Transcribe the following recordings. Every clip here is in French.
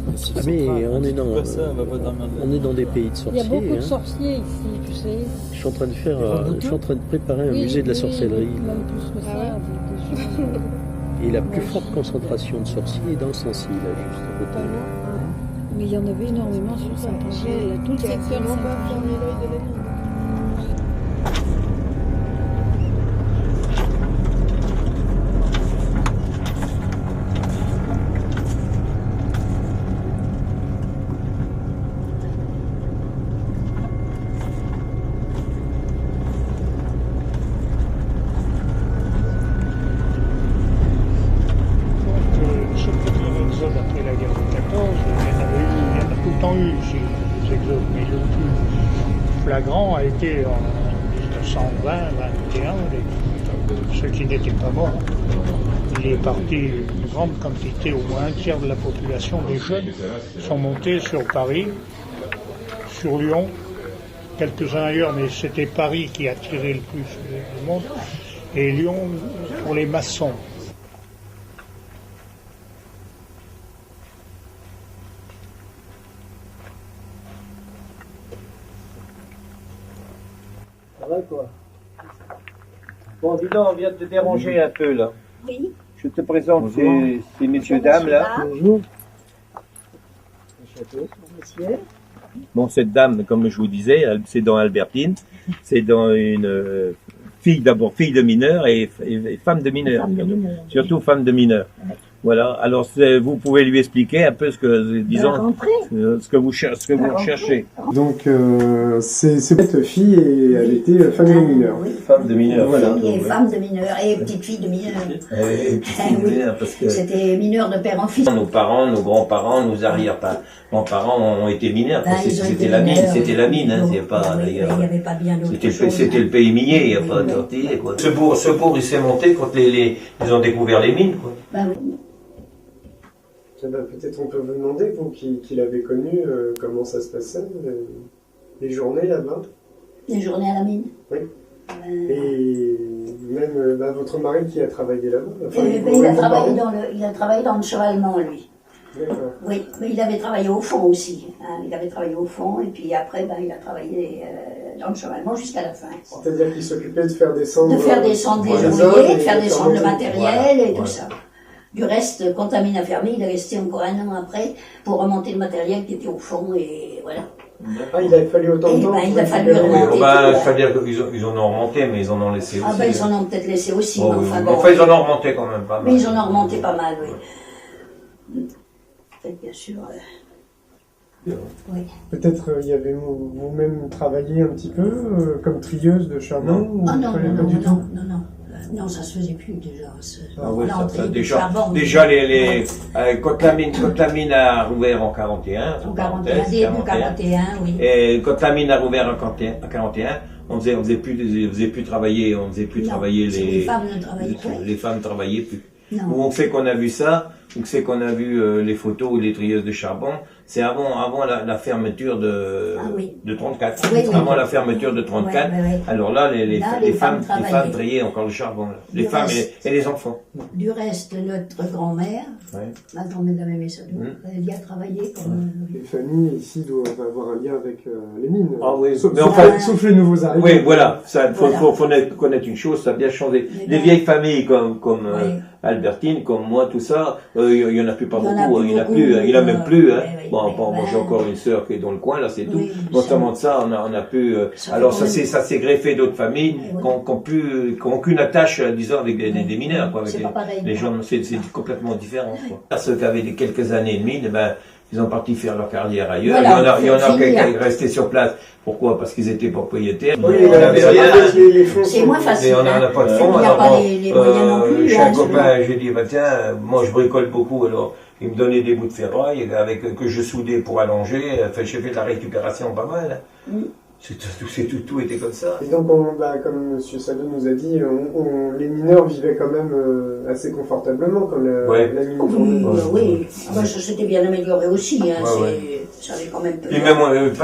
Ah mais on est dans, on est dans des pays de Il y sorciers. a beaucoup de Hein. sorciers ici, tu sais. Je suis en train de faire, je suis en train de préparer un Oui, musée de la oui, sorcellerie. même plus que ça. des choses- Et la plus forte concentration de sorciers est dans Sancy, là, juste à côté. Mais il y en avait énormément sur Saint-Angèle, tout le secteur de Saint-Angèle. Ce premier exode après la guerre de 14, il y en a tout le temps eu ces exodes, mais le plus flagrant a été en 1920-21, ceux qui n'étaient pas morts. Il est parti une grande quantité, au moins un tiers de la population des jeunes sont montés sur Paris, sur Lyon, quelques-uns ailleurs, mais c'était Paris qui attirait le plus le monde, et Lyon pour les maçons. Ça va quoi? Bon, dis donc, on vient de te déranger un peu là. Oui. Je te présente ces messieurs dames là. Bonjour. Monsieur. Bon, cette dame, comme je vous disais, c'est dans Albertine. C'est dans une fille, d'abord fille de mineur et femme de mineur. Surtout femme de mineur. Voilà. Alors, vous pouvez lui expliquer un peu ce que, disons, ce que vous recherchez. Donc, c'est cette fille et elle était femme de mineur. Oui. Femme de mineur. Voilà. Et femme de mineur et petite fille de mineur. Oui. Parce que C'était mineur de père en fils. nos parents, nos grands-parents, nos arrière-grands-parents ont été mineurs. Ben, ils ont C'était été la mine, mineurs, c'était la mine, hein, oui. c'est pas Oui, d'ailleurs. il n'y avait pas bien d'autre chose. C'était le pays minier, il n'y a Oui, pas de oui. tortillé, quoi. Ce bourg, il s'est monté quand ils ont découvert les mines, quoi. Ben oui. Peut-être on peut vous demander, vous qui l'avez connu, comment ça se passait, les journées là-bas. Les journées à la mine. Oui. Ben, Et même votre mari qui a travaillé là-bas. Enfin, il a travaillé dans le chevalement, lui. D'accord. Oui, mais il avait travaillé au fond aussi. Hein. Il avait travaillé au fond et puis après, ben, il a travaillé dans le chevalement jusqu'à la fin. C'est-à-dire qu'il s'occupait de faire descendre... De faire descendre des ouvriers, de faire descendre le matériel et tout ça. Du reste, quand la mine a fermé, il est resté encore un an après pour remonter le matériel qui était au fond et voilà. Ah, il a fallu autant de Et temps. ben, pour il a fallu récupérer. remonter. C'est-à-dire qu'ils en ont remonté, mais ils en ont laissé Ah aussi. ben ils en ont peut-être laissé aussi, Oh, mais oui. enfin bon. Enfin, ils en ont remonté quand même pas mal. Mais ils en ont remonté pas mal, oui. Fait, bien sûr. Oui. Peut-être y avez vous-même travaillé un petit peu comme trieuse de charbon ou Ah non, pas non, du non, tout. non, non. Non, ça se faisait plus déjà. Ah oui, L'entrée du déjà, charbon. quand la mine a rouvert en 41, En 41, début 41, oui. et quand la mine a rouvert en 41, on faisait plus travailler Les femmes ne travaillaient plus. les femmes travaillaient plus. Non. Où on sait qu'on a vu ça, où c'est qu'on a vu les photos ou les trieuses de charbon, c'est avant la fermeture de 34. Oui, oui. Avant la fermeture de 34. Ouais, ouais, ouais. Alors là, les femmes travaillaient. traillaient encore le charbon. Là. Les Du femmes reste. et les enfants. Du reste, notre grand-mère, Ouais. ma grand-mère de la même Messadou, elle y a travaillé comme... Les familles ici doivent avoir un lien avec les mines. Ah oui, Sauf, mais sauf- enfin- sauf les nouveaux arrivants. Oui, voilà. Ça, faut Voilà. connaître une chose, ça a bien changé. Mais Les non. vieilles familles comme Oui. Albertine, comme moi, tout ça, il y en a plus pas Il y en a beaucoup. plus Il y en a beaucoup, plus. Il y en a même plus. Hein. oui, Bon, oui, moi j'ai encore une sœur qui est dans le coin, là, c'est tout. Oui, Notamment de ça, on a pu. Ça Alors fait ça s'est greffé d'autres familles Oui, qui ont aucune attache, disons, avec des mineurs, quoi. Avec C'est pas pareil. les gens, c'est complètement différent. Quoi. Ceux qui avaient quelques années de mine, ben, ils ont parti faire leur carrière ailleurs. Voilà, il y en a c'est qui fini, hein. restés sur place. Pourquoi? Parce qu'ils étaient propriétaires. Oui, on n'avait rien. les fonds C'est sont- moins facile. Et on n'en a pas de fonds. Il n'y a Alors, pas bon, les moyens non plus. j'ai hein, un copain, j'ai dit, bah, tiens, moi je bricole beaucoup, alors il me donnait des bouts de ferraille que je soudais pour allonger. Enfin, j'ai fait de la récupération pas mal. Mm. Tout était comme ça. Et donc, comme M. Sado nous a dit, les mineurs vivaient quand même assez confortablement quand Ouais. la mine Oui, tournait. oui. Ah bah, ça s'était bien amélioré aussi. Hein. Ouais, Ça avait quand même peu. Et même,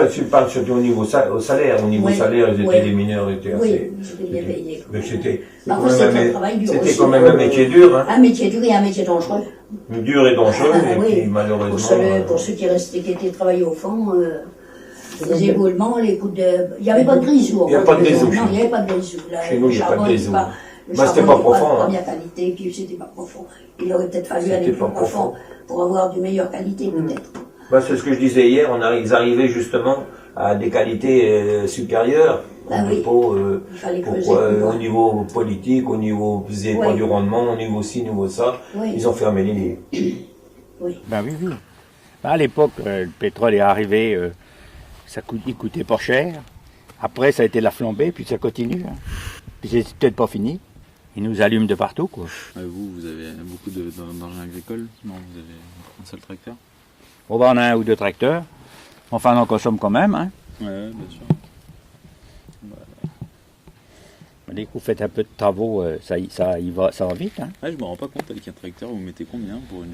je parle surtout au niveau salaire. Au niveau Ouais. salaire, Ouais. les mineurs étaient Oui, assez. c'était bien payé. Mais c'était Par quand contre, même c'était un travail dur c'était aussi. quand même un métier dur. Hein. Un métier dur et un métier dangereux. Dur et dangereux, Ah, et oui. puis malheureusement... Pour ceux qui étaient travaillés au fond, les éboulements, les coups de... Il n'y avait pas de grisou. Il n'y a pas de grisou. Non, il n'y avait pas de grisou. Chez nous, il n'y a pas de grisou. Le Bah, c'était charbon pas profond, de hein. première qualité, puis c'était pas profond. Il aurait peut-être fallu C'était aller pas plus profond pour avoir de meilleure qualité, peut-être. Bah, c'est ce que je disais hier, ils arrivaient justement à des qualités supérieures. Ah oui. Il fallait creuser plus loin. Au niveau politique, au niveau pas du rendement, au niveau ci, au niveau ça, Oui. ils ont fermé les livres. Oui. Ben oui. Ben, à l'époque, le pétrole est arrivé, il coûtait pas cher. Après, ça a été la flambée, puis ça continue. Hein. Puis c'est peut-être pas fini. Ils nous allument de partout, quoi. Vous avez beaucoup d'engins agricoles? Non, vous avez un seul tracteur? On va en a un ou deux tracteurs. Enfin, on en consomme quand même. Hein. Ouais, bien sûr. Dès que vous faites un peu de travaux, ça va vite. Hein. Ah, je me rends pas compte, avec un tracteur, vous mettez combien pour une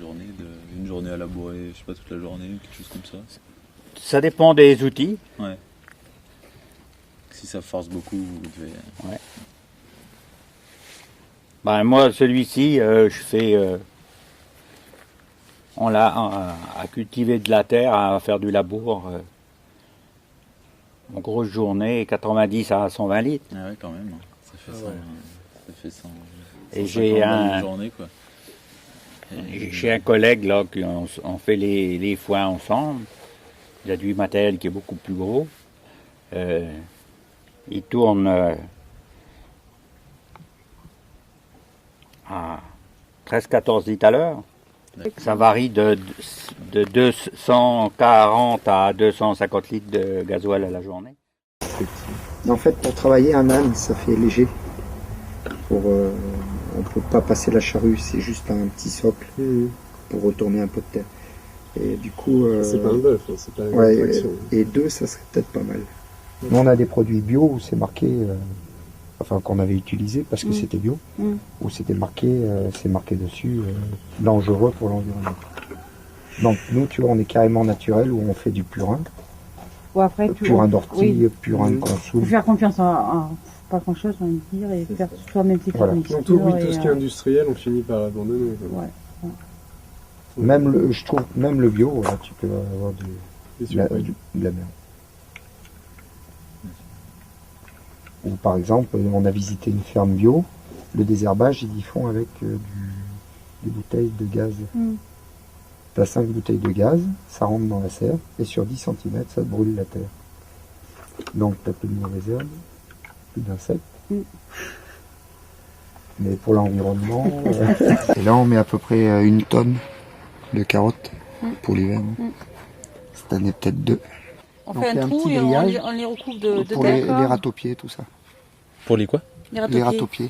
journée à labourer, je sais pas, toute la journée, quelque chose comme ça? Ça dépend des outils. Ouais. Si ça force beaucoup, vous devez... Ouais. Ben, moi, celui-ci, je fais... on l'a à cultiver de la terre, à faire du labour. En grosse journée, 90 à 120 litres. Ah ouais, quand même. Ça fait ça. Ça fait 100. Et j'ai un... journée, quoi. J'ai un collègue là, on fait les foins ensemble. Il a du matériel qui est beaucoup plus gros. Il tourne à 13-14 litres à l'heure. Ça varie de 240 à 250 litres de gasoil à la journée. En fait, pour travailler un âne, ça fait léger. On ne peut pas passer la charrue, c'est juste un petit socle pour retourner un peu de terre. Et du coup... c'est pas un bœuf, c'est pas une traction. Et deux, ça serait peut-être pas mal. Nous, on a des produits bio où c'est marqué... enfin, qu'on avait utilisé parce que c'était bio, où c'était marqué, c'est marqué dessus, dangereux pour l'environnement. Donc nous, tu vois, on est carrément naturel, où on fait du purin. Bon, après, purin d'ortie, purin de consou. Faut faire confiance en pas grand chose, on va dire, et faire soi-même ses fournitures. Donc tout ce qui est industriel, on finit par l'abandonner. Ouais. Même je trouve, même le bio, là, tu peux avoir de la merde. Ou par exemple, on a visité une ferme bio, le désherbage, ils y font avec des bouteilles de gaz. Tu as 5 bouteilles de gaz, ça rentre dans la serre, et sur 10 cm, ça te brûle la terre. Donc tu n'as plus de mauvaises herbes, plus d'insectes. Mais pour l'environnement... Et là, on met à peu près 1 tonne de carottes pour l'hiver. Cette année, peut-être 2. On fait un trou et on les recouvre de pour terre. Les râteaux-pieds, tout ça. Pour les quoi? Les râteaux-pieds.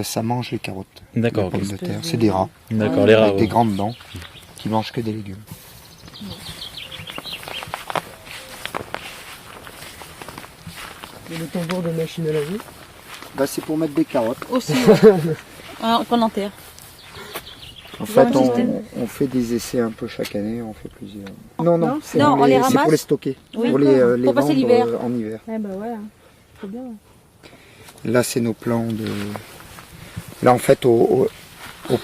Ça mange les carottes. D'accord. Les pommes de terre. C'est des rats. D'accord, les rats. Avec des grandes dents qui mangent que des légumes. Et le tambour de machine à laver? Bah, c'est pour mettre des carottes. Aussi, qu'on enterre. En fait, on fait des essais un peu chaque année, on fait plusieurs. Non, c'est on les ramasse. pour les stocker, Oui, pour les passer vendre l'hiver. En hiver. Eh ben voilà, c'est bien. Là, c'est nos plans de... Là, en fait, au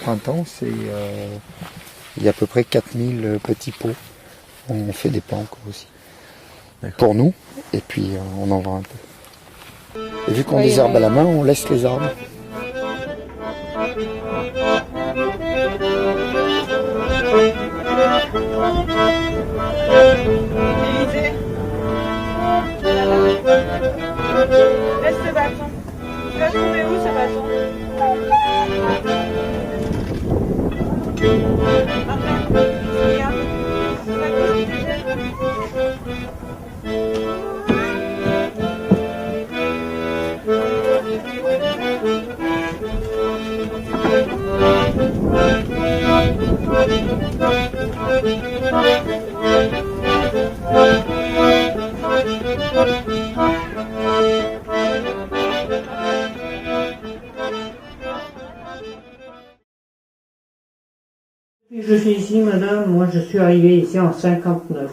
printemps, il y a à peu près 4000 petits pots. On fait des plans aussi. Pour nous, et puis on en vend un peu. Et vu qu'on désherbe à la main, on laisse les arbres. Laisse ce bâton. Tu vas trouver où ce bâton? Je suis ici, madame. Moi, je suis arrivé ici en 59.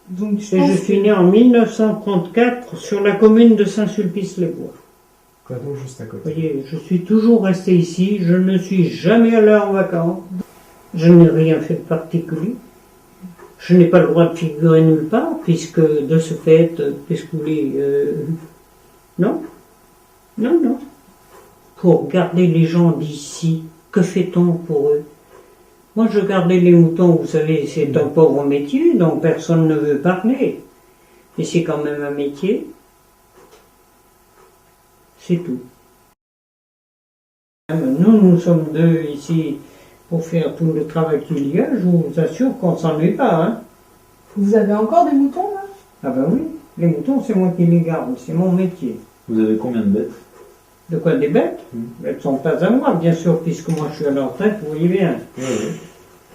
Donc, Et je suis né en 1934 sur la commune de Saint-Sulpice-les-Bois. Quoi donc juste à côté? Vous voyez, je suis toujours resté ici. Je ne suis jamais allé en vacances. Je n'ai rien fait de particulier. Je n'ai pas le droit de figurer nulle part, puisque de ce fait, qu'est-ce que vous voulez, non. Non, non. Pour garder les gens d'ici, que fait-on pour eux? Moi, je gardais les moutons, vous savez, c'est un pauvre métier, donc personne ne veut parler. Mais c'est quand même un métier. C'est tout. Nous sommes deux ici pour faire tout le travail qu'il y a. Je vous assure qu'on ne s'ennuie pas. Hein. Vous avez encore des moutons, là? Ah ben oui, les moutons, c'est moi qui les garde, c'est mon métier. Vous avez combien de bêtes? De quoi, des bêtes? Elles ne sont pas à moi, bien sûr, puisque moi je suis à la retraite, vous voyez bien. Oui.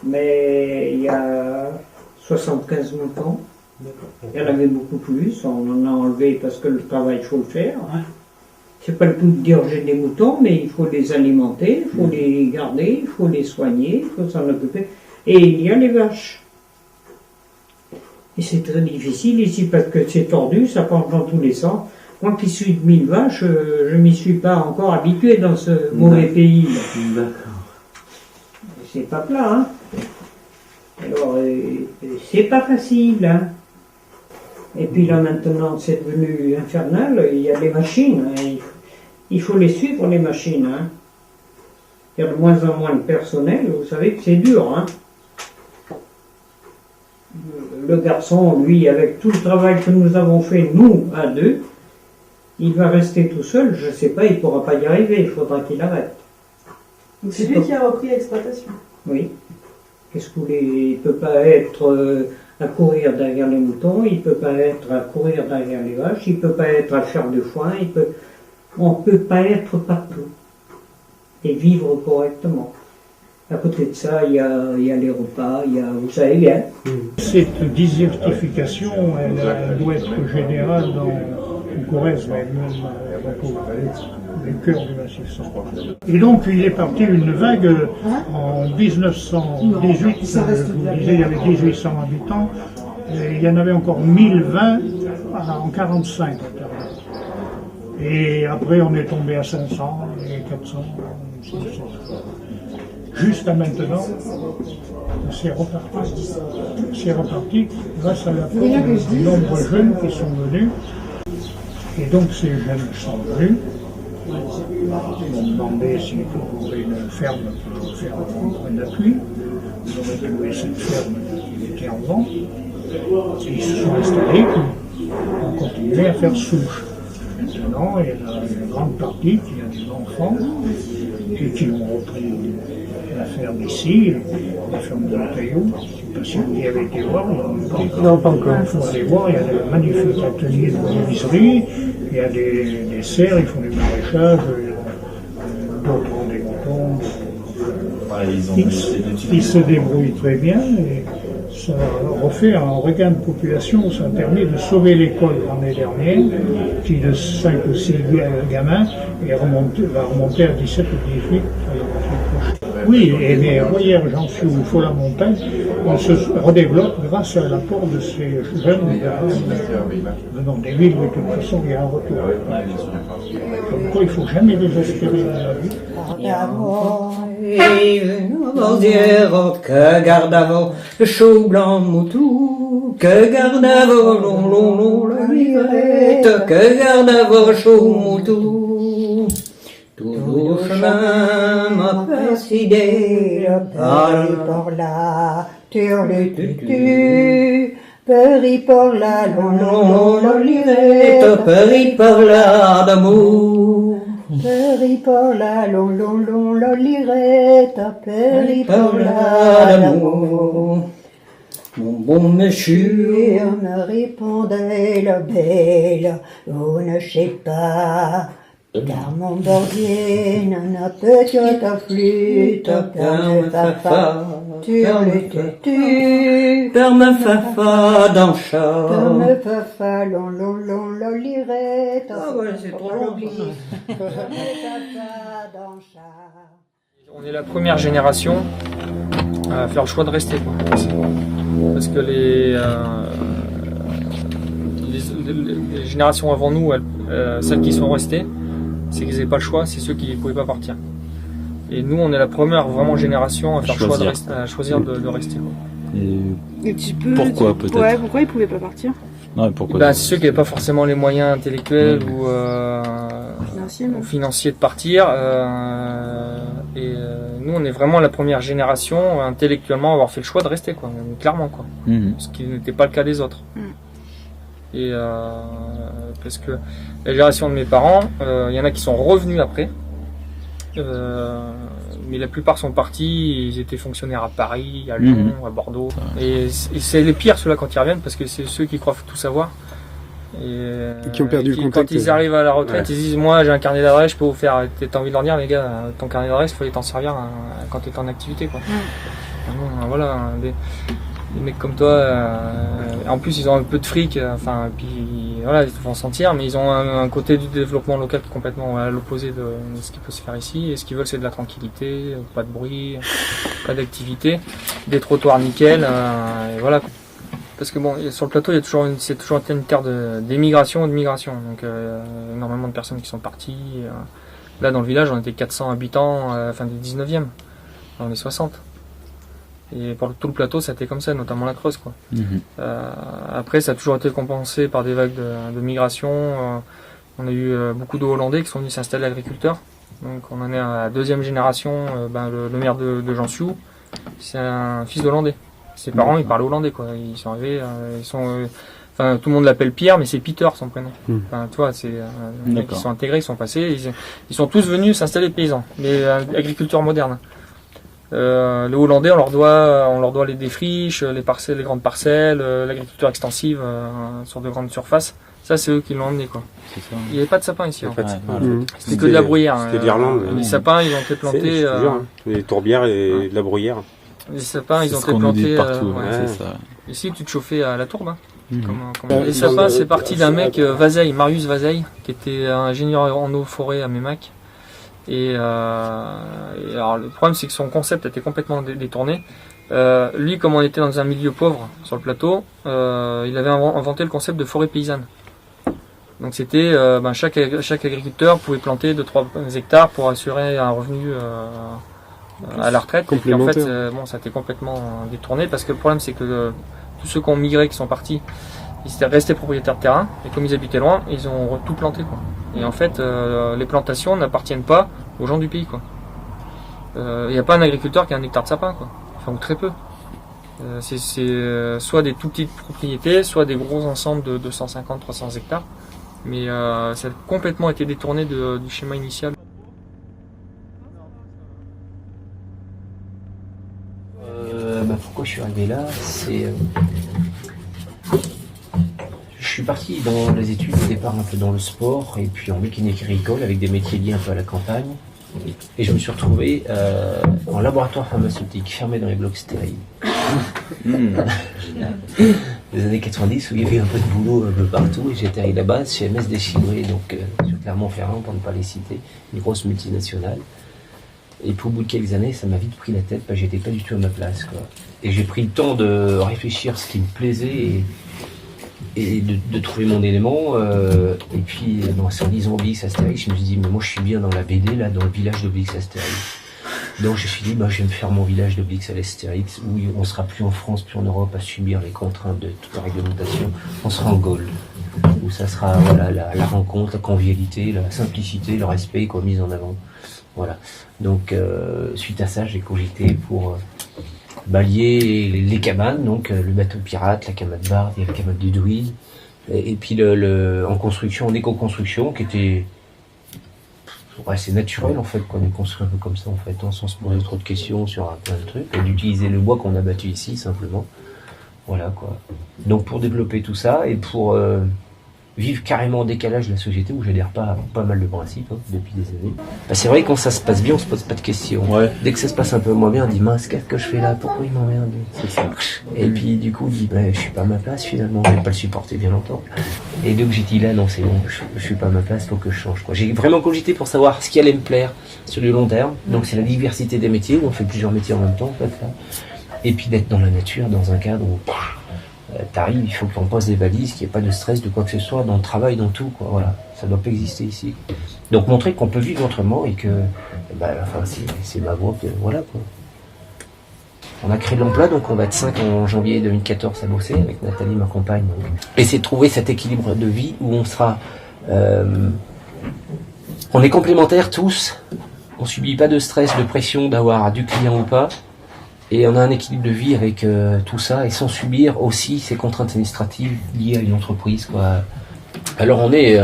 Mais il y a 75 moutons. Il y en avait beaucoup plus, on en a enlevé parce que le travail, il faut le faire. Ouais. C'est pas le tout de dire j'ai des moutons, mais il faut les alimenter, il faut les garder, il faut les soigner, il faut s'en occuper. Et il y a les vaches. Et c'est très difficile ici parce que c'est tordu, ça penche dans tous les sens. Moi qui suis de 1000 vaches, je m'y suis pas encore habitué dans ce mauvais pays. D'accord. C'est pas plat, hein. Alors, c'est pas facile, hein. Et puis là maintenant c'est devenu infernal, il y a les machines, hein. Il faut les suivre les machines. Hein. Il y a de moins en moins de personnel, vous savez que c'est dur. Hein. Le garçon, lui, avec tout le travail que nous avons fait, nous, à deux, il va rester tout seul, je ne sais pas, il ne pourra pas y arriver, il faudra qu'il arrête. Donc c'est lui qui a repris l'exploitation. Oui. Qu'est-ce que vous voulez? Il ne peut pas être à courir derrière les moutons, il ne peut pas être à courir derrière les vaches, il ne peut pas être à faire du foin, on ne peut pas être partout et vivre correctement. À côté de ça, il y a les repas, vous savez bien. Cette désertification, elle doit être générale dans le Corrèze, mais même le cœur du Massif central. Et donc, il est parti une vague en 1918, je vous disais, il y avait 1800 habitants, et il y en avait encore 1020 en 1945. Et après, on est tombé à 500 et 400, 600. Juste à maintenant, c'est reparti. C'est reparti grâce à l'apport de nombreux jeunes qui sont venus. Et donc ces jeunes sont venus. Ils m'ont demandé s'ils trouvaient une ferme pour faire un appui. Ils ont trouvé cette ferme qui était en vente. Et ils se sont installés pour continuer à faire souche. Maintenant, il y a une grande partie qui a des enfants et qui ont repris la ferme ici, la ferme de la Taillot. Je ne sais pas si vous y avez été voir. Non, pas encore. Il faut aller voir, il y a des magnifiques ateliers de menuiserie, il y a des serres, ils font du maraîchage, d'autres ont des moutons. Ils se débrouillent très bien. Et ça refait un regain de population, ça a permis de sauver l'école l'année dernière, qui de 5 ou 6 gamins va remonter à 17 ou 18. Oui, mais Royères-Jansiou ou Faux-la-Montagne, on se redéveloppe grâce à l'apport de ces jeunes venant des villes, mais de toute façon il y a un retour. Comme quoi il ne faut jamais désespérer dans la vie. Que garde avant le chou blanc moutou, que garde avant long la mirette, que garde avant chou moutou. Tout le chemin m'a précédé, Paris par là, turlututu, Paris par là, long la lirette, Paris par là d'amour. Paris par là, long la lirette, Paris par là d'amour. Mon bon monsieur me répondait la belle, on ne sait pas. Car mon bordier n'en a petite flûte, perme fafa, turlututu, perme fafa dans le chat. Perme fafa, long la lirette. Ah ouais, c'est trop long. Perme fafa dans le chat. On est la première génération à faire le choix de rester, quoi. Parce que les générations avant nous, celles qui sont restées, c'est qu'ils n'avaient pas le choix, c'est ceux qui ne pouvaient pas partir. Et nous, on est la première vraiment génération à faire à choisir de rester. Quoi. Et Et tu peux, pourquoi peut-être? Ouais, pourquoi ils pouvaient pas partir? Non, pourquoi? C'est ceux qui n'avaient pas forcément les moyens intellectuels ou financiers de partir. Nous, on est vraiment la première génération intellectuellement à avoir fait le choix de rester, quoi, clairement, quoi. Ce qui n'était pas le cas des autres. Et parce que la génération de mes parents, il y en a qui sont revenus après. Mais la plupart sont partis, ils étaient fonctionnaires à Paris, à Lyon, à Bordeaux. Et c'est les pires ceux-là quand ils reviennent parce que c'est ceux qui croient tout savoir. Et qui ont perdu le contact. Quand ils arrivent à la retraite, ils disent moi j'ai un carnet d'adresse, je peux vous faire. T'as envie de leur dire, les gars, ton carnet d'adresse, il faut t'en servir quand t'es en activité, quoi. Voilà, des mecs comme toi, en plus ils ont un peu de fric, puis voilà, ils te font sentir, mais ils ont un côté du développement local qui est complètement à l'opposé de ce qui peut se faire ici. Et ce qu'ils veulent, c'est de la tranquillité, pas de bruit, pas d'activité, des trottoirs nickel, et voilà. Parce que bon, sur le plateau, c'est toujours une terre d'émigration et de migration, donc énormément de personnes qui sont parties. Là, dans le village, on était 400 habitants à la fin du 19e, dans les 60. Et pour tout le plateau, ça a été comme ça, notamment la Creuse, quoi. Après, ça a toujours été compensé par des vagues de migration. On a eu beaucoup de Hollandais qui sont venus s'installer agriculteurs. Donc, on en est à la deuxième génération. Le maire de Jansiou, c'est un fils d'Hollandais. Ses parents, ils parlent hollandais, quoi. Ils sont arrivés, tout le monde l'appelle Pierre, mais c'est Peter son prénom. Tu vois, c'est les mecs qui sont intégrés, ils sont passés. Ils sont tous venus s'installer paysans, mais agriculteurs modernes. Les Hollandais, on leur doit les défriches, les parcelles, les grandes parcelles, l'agriculture extensive sur de grandes surfaces. Ça, c'est eux qui l'ont emmené, quoi. Il n'y avait pas de sapins ici, en fait. C'était que de la bruyère. C'était d'Irlande. Les sapins, ils ont été plantés. Les tourbières et de la bruyère. Les sapins, ils ont été plantés partout. Ici, tu te chauffais à la tourbe. Les sapins, c'est parti d'un mec, Vazeille, Marius Vazeille, qui était ingénieur en eau forêt à Mémac. Et alors le problème, c'est que son concept a été complètement détourné. Lui, comme on était dans un milieu pauvre sur le plateau, il avait inventé le concept de forêt paysanne. Donc c'était chaque agriculteur pouvait planter 2-3 hectares pour assurer un revenu à la retraite. Et puis en fait, ça a été complètement détourné parce que le problème, c'est que tous ceux qui ont migré, qui sont partis, ils étaient restés propriétaires de terrain et comme ils habitaient loin, ils ont tout planté, quoi. Et en fait, les plantations n'appartiennent pas aux gens du pays, quoi. Il n'y a pas un agriculteur qui a un hectare de sapin, quoi. Enfin, ou très peu. C'est soit des tout petites propriétés, soit des gros ensembles de 250-300 hectares. Mais ça a complètement été détourné du schéma initial. Pourquoi je suis arrivé là, je suis parti dans les études au départ un peu dans le sport et puis en mécanique agricole avec des métiers liés un peu à la campagne. Et je me suis retrouvé en laboratoire pharmaceutique fermé dans les blocs stériles. Les années 90 où il y avait un peu de boulot un peu partout et j'étais arrivé là-bas chez MS Déchibré, donc sur Clermont-Ferrand pour ne pas les citer, une grosse multinationale. Et puis au bout de quelques années, ça m'a vite pris la tête, j'étais pas du tout à ma place, quoi. Et j'ai pris le temps de réfléchir à ce qui me plaisait et de trouver mon élément. Et puis, en lisant Obélix Astérix, je me suis dit, mais moi je suis bien dans la BD, là, dans le village d'Obélix Astérix. Donc je me suis dit, je vais me faire mon village d'Obélix Astérix, où on sera plus en France, plus en Europe à subir les contraintes de toute la réglementation. On sera en Gaule, où ça sera la rencontre, la convivialité, la simplicité, le respect, quoi, mise en avant. Voilà. Donc, suite à ça, j'ai cogité pour balayer les cabanes, donc le bateau pirate, la cabane Bard et la cabane du druide, et puis en construction, en éco-construction, qui était c'est naturel en fait, qu'on ait construit un peu comme ça en fait, sans se poser trop de questions sur plein de trucs, et d'utiliser le bois qu'on a battu ici simplement. Voilà, quoi. Donc pour développer tout ça et pour vivre carrément en décalage de la société où j'adhère pas mal de principes depuis des années. C'est vrai que quand ça se passe bien, on se pose pas de questions. Ouais. Dès que ça se passe un peu moins bien, on dit mince, qu'est-ce que je fais là? Pourquoi il m'emmerde? C'est ça. Et puis du coup, on dit je suis pas à ma place finalement, je vais pas le supporter bien longtemps. Et donc j'ai dit là non, c'est bon, je suis pas à ma place, faut que je change, quoi. J'ai vraiment cogité pour savoir ce qui allait me plaire sur du long terme. Donc c'est la diversité des métiers, où on fait plusieurs métiers en même temps en fait là. Et puis d'être dans la nature, dans un cadre où t'arrives, il faut qu'on pose des balises, qu'il n'y ait pas de stress de quoi que ce soit, dans le travail, dans tout, quoi, voilà. Ça doit pas exister ici. Donc montrer qu'on peut vivre autrement et que, c'est ma voix, voilà quoi. On a créé de l'emploi, donc on va être 5 en janvier 2014 à bosser avec Nathalie, ma compagne. Donc. Et c'est de trouver cet équilibre de vie où on sera... on est complémentaires tous, on subit pas de stress, de pression d'avoir du client ou pas, et on a un équilibre de vie avec tout ça, et sans subir aussi ces contraintes administratives liées à une entreprise, quoi. Alors on est...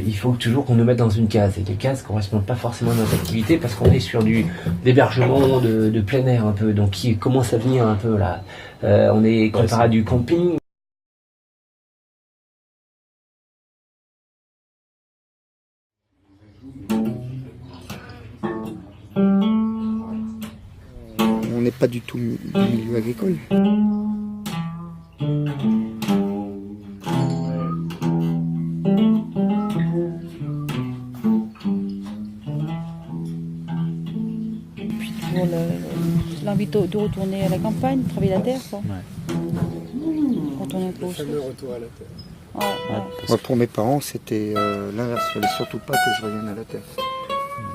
il faut toujours qu'on nous mette dans une case, et les cases correspondent pas forcément à notre activité parce qu'on est sur l'hébergement de plein air un peu, donc qui commence à venir un peu là. On est comparé à du camping. On n'est pas du tout du milieu agricole. L'envie de retourner à la campagne, travailler la terre, quoi. Retourner un peu au fameux retour à la terre. Moi, pour mes parents, c'était l'inverse. Il ne fallait surtout pas que je revienne à la terre.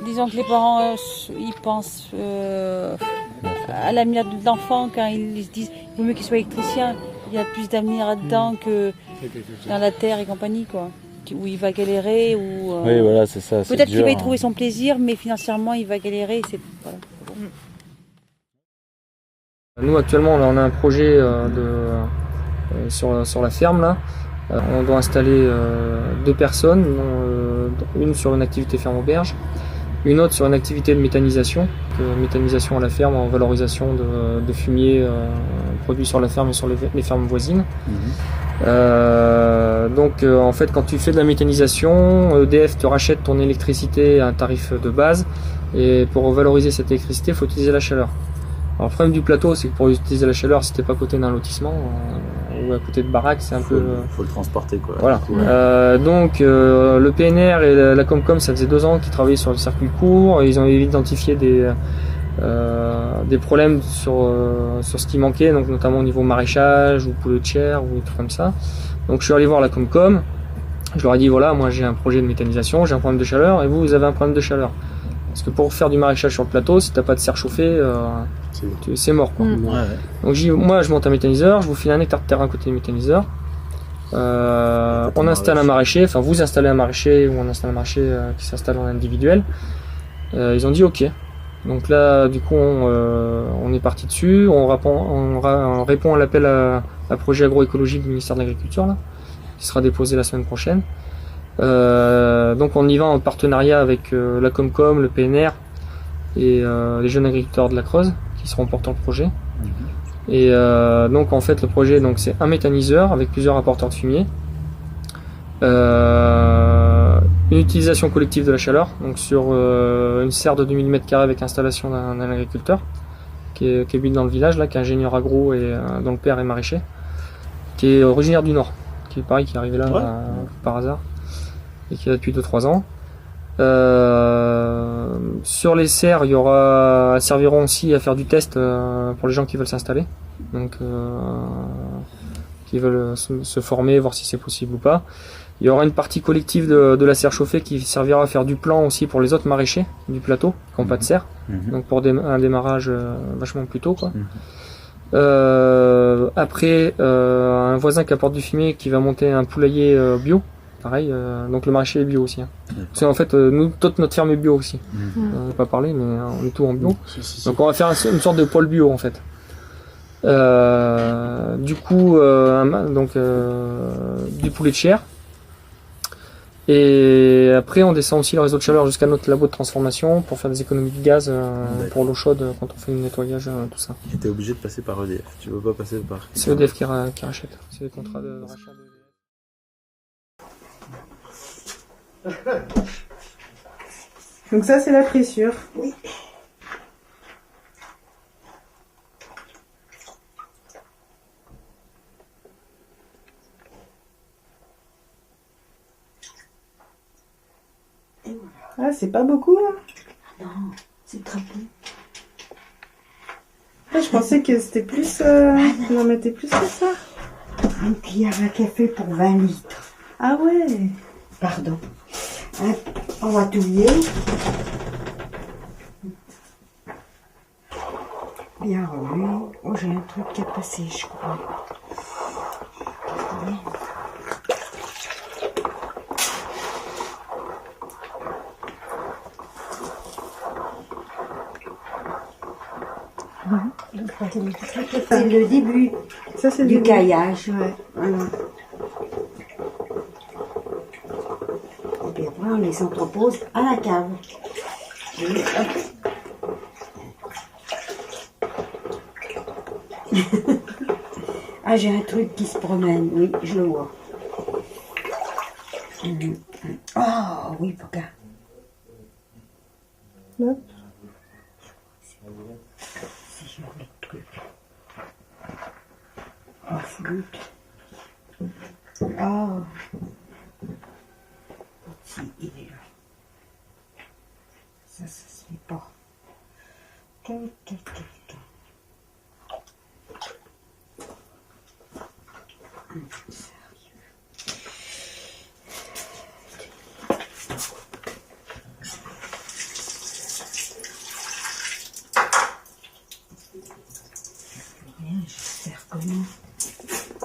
Disons que les parents, ils pensent à l'avenir de l'enfant quand ils se disent il vaut mieux qu'il soit électricien. Il y a plus d'avenir là-dedans que dans la terre et compagnie, quoi. Où il va galérer, ou oui, voilà, c'est ça. Peut-être qu'il va y trouver son plaisir, mais financièrement, il va galérer. Voilà. Nous actuellement là, on a un projet sur la ferme là. On doit installer 2 personnes, une sur une activité ferme auberge, une autre sur une activité de méthanisation, méthanisation à la ferme en valorisation de fumier produit sur la ferme et sur les fermes voisines. Donc en fait quand tu fais de la méthanisation, EDF te rachète ton électricité à un tarif de base, et pour valoriser cette électricité il faut utiliser la chaleur. Alors le problème du plateau, c'est que pour utiliser la chaleur, si t'es pas à côté d'un lotissement ou à côté de baraques, c'est un peu... Faut le transporter, quoi. Voilà. Donc le PNR et la Comcom, ça faisait 2 ans qu'ils travaillaient sur le circuit court, et ils ont identifié des problèmes sur ce qui manquait, donc notamment au niveau maraîchage ou poulet de chair ou des trucs comme ça. Donc je suis allé voir la Comcom, je leur ai dit voilà, moi j'ai un projet de méthanisation, j'ai un problème de chaleur, et vous avez un problème de chaleur. Parce que pour faire du maraîchage sur le plateau, si t'as pas de serre chauffée, c'est mort, quoi. Donc moi je monte un méthaniseur, je vous file 1 hectare de terrain à côté du méthaniseur. On installe un maraîcher, enfin vous installez un maraîcher, ou on installe un maraîcher qui s'installe en individuel. Ils ont dit ok. Donc là du coup on est parti dessus, on répond à l'appel à projet agroécologique du ministère de l'Agriculture là, qui sera déposé la semaine prochaine. Donc on y va en partenariat avec la Comcom, le PNR et les jeunes agriculteurs de la Creuse qui seront porteurs de projet. Et donc en fait le projet, donc c'est un méthaniseur avec plusieurs apporteurs de fumier, une utilisation collective de la chaleur, donc sur une serre de 2000 m² avec installation d'un agriculteur qui habite dans le village là, qui est ingénieur agro et dont le père est maraîcher, qui est originaire du Nord, qui est pareil, qui est arrivé là par hasard et qui est là depuis 2-3 ans. Sur les serres, elles serviront aussi à faire du test pour les gens qui veulent s'installer, donc qui veulent se former, voir si c'est possible ou pas. Il y aura une partie collective de la serre chauffée qui servira à faire du plan aussi pour les autres maraîchers du plateau qui n'ont pas de serre, donc pour un démarrage vachement plus tôt, quoi. Après, un voisin qui apporte du fumier qui va monter un poulailler bio. Pareil, donc le maraîcher est bio aussi. Parce qu'en fait, toute notre ferme est bio aussi. On n'a pas parlé, mais on est tout en bio. Donc on va faire une sorte de pôle bio en fait. Du coup, du poulet de chair. Et après, on descend aussi le réseau de chaleur jusqu'à notre labo de transformation pour faire des économies de gaz pour l'eau chaude quand on fait le nettoyage, tout ça. Et t'es obligé de passer par EDF, tu veux pas passer par... C'est EDF qui rachète, c'est des contrats de rachat de... Donc ça c'est la pressure. Oui. Ah c'est pas beaucoup hein. Non, c'est très peu. Ah, je pensais que c'était plus... on en mettait plus que ça. Une cuillère à café pour 20 litres. Ah ouais. Pardon. Hein, on va touiller. Bien remué. Oh, j'ai un truc qui a passé, je crois. C'est le début du caillage. Ouais. Voilà. Et puis après, on les entrepose à la cave. Et hop. Ah, j'ai un truc qui se promène. Oui, je le vois. Oh, oui, regarde. Hop. C'est joli le truc. Oh, flûte. Oh. Si, il est là. Ça se fait pas. Bien, je vais faire comment?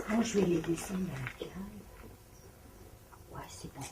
Moi, je vais les descendre à la cave. Ouais, c'est bon.